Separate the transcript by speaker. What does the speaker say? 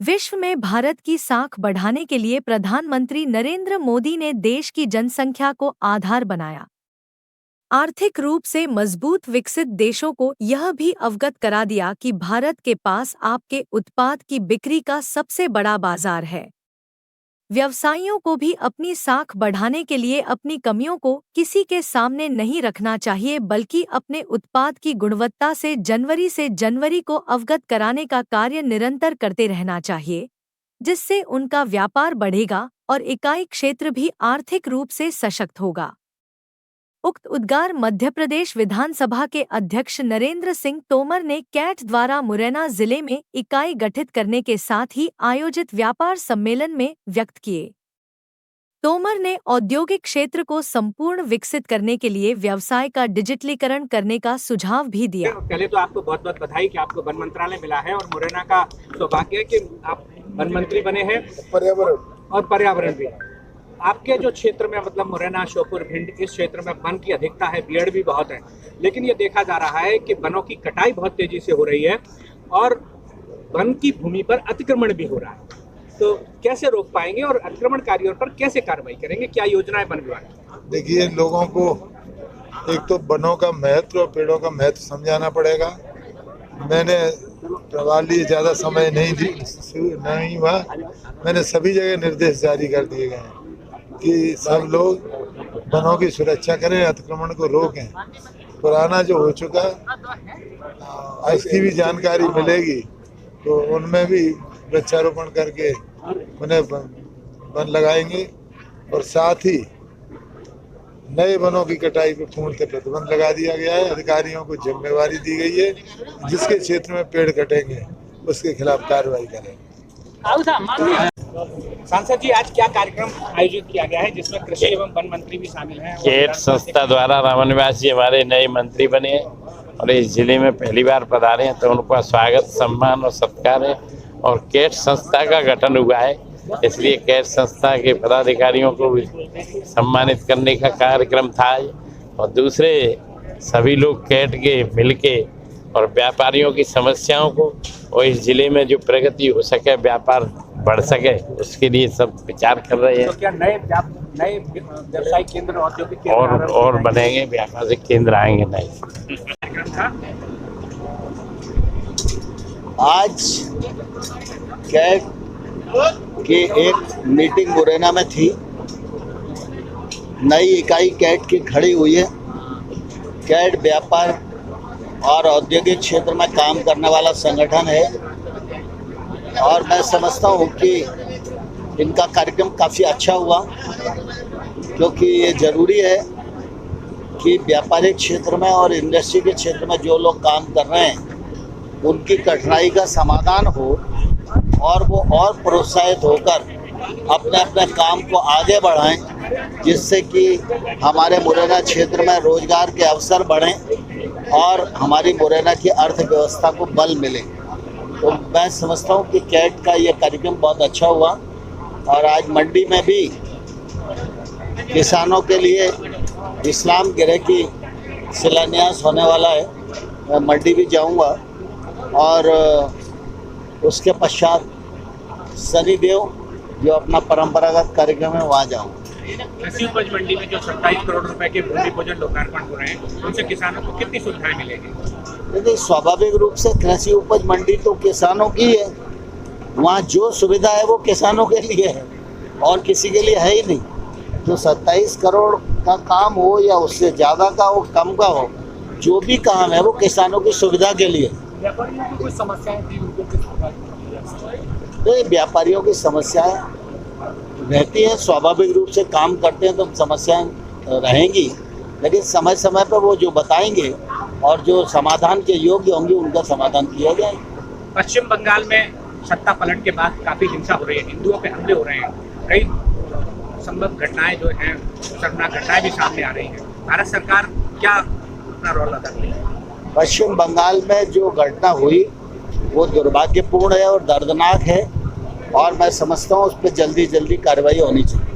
Speaker 1: विश्व में भारत की साख बढ़ाने के लिए प्रधानमंत्री नरेंद्र मोदी ने देश की जनसंख्या को आधार बनाया। आर्थिक रूप से मजबूत विकसित देशों को यह भी अवगत करा दिया कि भारत के पास आपके उत्पाद की बिक्री का सबसे बड़ा बाजार है। व्यवसायियों को भी अपनी साख बढ़ाने के लिए अपनी कमियों को किसी के सामने नहीं रखना चाहिए, बल्कि अपने उत्पाद की गुणवत्ता से जनवरी को अवगत कराने का कार्य निरंतर करते रहना चाहिए, जिससे उनका व्यापार बढ़ेगा और इकाई क्षेत्र भी आर्थिक रूप से सशक्त होगा। उक्त उद्गार मध्य प्रदेश विधानसभा के अध्यक्ष नरेंद्र सिंह तोमर ने कैट द्वारा मुरैना जिले में इकाई गठित करने के साथ ही आयोजित व्यापार सम्मेलन में व्यक्त किए। तोमर ने औद्योगिक क्षेत्र को संपूर्ण विकसित करने के लिए व्यवसाय का डिजिटलीकरण करने का सुझाव भी दिया।
Speaker 2: पहले तो आपको बहुत बहुत बधाई कि आपको वन मंत्रालय मिला है और मुरैना का सौभाग्य है कि आप वन मंत्री बने हैं, पर्यावरण भी। आपके जो क्षेत्र में मतलब मुरैना, श्योपुर, भिंड, इस क्षेत्र में वन की अधिकता है, पेड़ भी बहुत है, लेकिन ये देखा जा रहा है कि वनों की कटाई बहुत तेजी से हो रही है और वन की भूमि पर अतिक्रमण भी हो रहा है। तो कैसे रोक पाएंगे और अतिक्रमणकारियों पर कैसे कार्रवाई करेंगे? क्या योजना है वन विभाग की?
Speaker 3: देखिए, लोगों को एक तो वनों का महत्व और पेड़ों का महत्व समझाना पड़ेगा। मैंने प्रवाह लिए ज़्यादा समय नहीं हुआ, मैंने सभी जगह निर्देश जारी कर दिए गए हैं कि सब लोग वनों की सुरक्षा करें, अतिक्रमण को रोकें। पुराना जो हो चुका इसकी भी जानकारी मिलेगी, तो उनमें भी वृक्षारोपण करके उन्हें वन लगाएंगे और साथ ही नए वनों की कटाई पर पूर्णतः प्रतिबंध लगा दिया गया है। अधिकारियों को जिम्मेवारी दी गई है, जिसके क्षेत्र में पेड़ कटेंगे उसके खिलाफ कार्रवाई करेंगे।
Speaker 2: सांसद जी, आज क्या कार्यक्रम आयोजित किया गया है जिसमें कृषि एवं वन मंत्री भी शामिल हैं?
Speaker 4: कैट संस्था द्वारा रामन व्यास जी हमारे नए मंत्री बने हैं और इस जिले में पहली बार पधारे हैं, तो उनका स्वागत, सम्मान और सत्कार है। और कैट संस्था का गठन हुआ है, इसलिए कैट संस्था के पदाधिकारियों को भी सम्मानित करने का कार्यक्रम था। और दूसरे सभी लोग कैट के मिलके और व्यापारियों की समस्याओं को और इस जिले में जो प्रगति हो सके, व्यापार बढ़ सके, उसके लिए सब विचार कर रहे हैं।
Speaker 2: तो क्या नए व्यवसायिक केंद्र, औद्योगिक केंद्र
Speaker 4: और बनेंगे, व्यापारिक केंद्र आएंगे नए।
Speaker 5: आज कैट की एक मीटिंग मुरैना में थी। नई इकाई कैट की खड़ी हुई है। कैट व्यापार और औद्योगिक क्षेत्र में काम करने वाला संगठन है और मैं समझता हूँ कि इनका कार्यक्रम काफ़ी अच्छा हुआ, क्योंकि ये ज़रूरी है कि व्यापारिक क्षेत्र में और इंडस्ट्री के क्षेत्र में जो लोग काम कर रहे हैं उनकी कठिनाई का समाधान हो और वो और प्रोत्साहित होकर अपने अपने काम को आगे बढ़ाएं, जिससे कि हमारे मुरैना क्षेत्र में रोजगार के अवसर बढ़ें और हमारी मुरैना की अर्थव्यवस्था को बल मिले। तो मैं समझता हूँ कि कैट का ये कार्यक्रम बहुत अच्छा हुआ और आज मंडी में भी किसानों के लिए इस्लाम गृह की शिलान्यास होने वाला है। मैं मंडी भी जाऊँगा और उसके पश्चात शनिदेव जो अपना परंपरागत कार्यक्रम है वहाँ जाऊँगा।
Speaker 2: कृषि उपज मंडी में जो 27 करोड़ रुपए के भूमि पूजन लोकार्पण हो रहे हैं, उनसे किसानों को कितनी सुविधाएं मिलेगी?
Speaker 5: देखिए, स्वाभाविक रूप से कृषि उपज मंडी तो किसानों की है। वहाँ जो सुविधा है वो किसानों के लिए है और किसी के लिए है ही नहीं। तो 27 करोड़ का काम हो या उससे ज़्यादा का हो, कम का हो, जो भी काम है वो किसानों की सुविधा के लिए।
Speaker 2: व्यापारियों को कुछ समस्याएं थी,
Speaker 5: तो व्यापारियों की समस्याएं रहती हैं, स्वाभाविक रूप से काम करते हैं तो समस्याएं रहेंगी, लेकिन समय समय पर वो जो बताएंगे और जो समाधान के योग्य होंगे उनका समाधान किया जाएगा।
Speaker 2: पश्चिम बंगाल में सत्ता पलट के बाद काफी हिंसा हो रही है, हिंदुओं पे हमले हो रहे हैं, कई संभव घटनाएं जो हैं, शर्मनाक घटनाएं भी सामने आ रही हैं। भारत सरकार क्या अपना रोल अदा कर रही है?
Speaker 5: पश्चिम बंगाल में जो घटना हुई वो दुर्भाग्यपूर्ण है और दर्दनाक है और मैं समझता हूँ उस पर जल्दी कार्रवाई होनी चाहिए।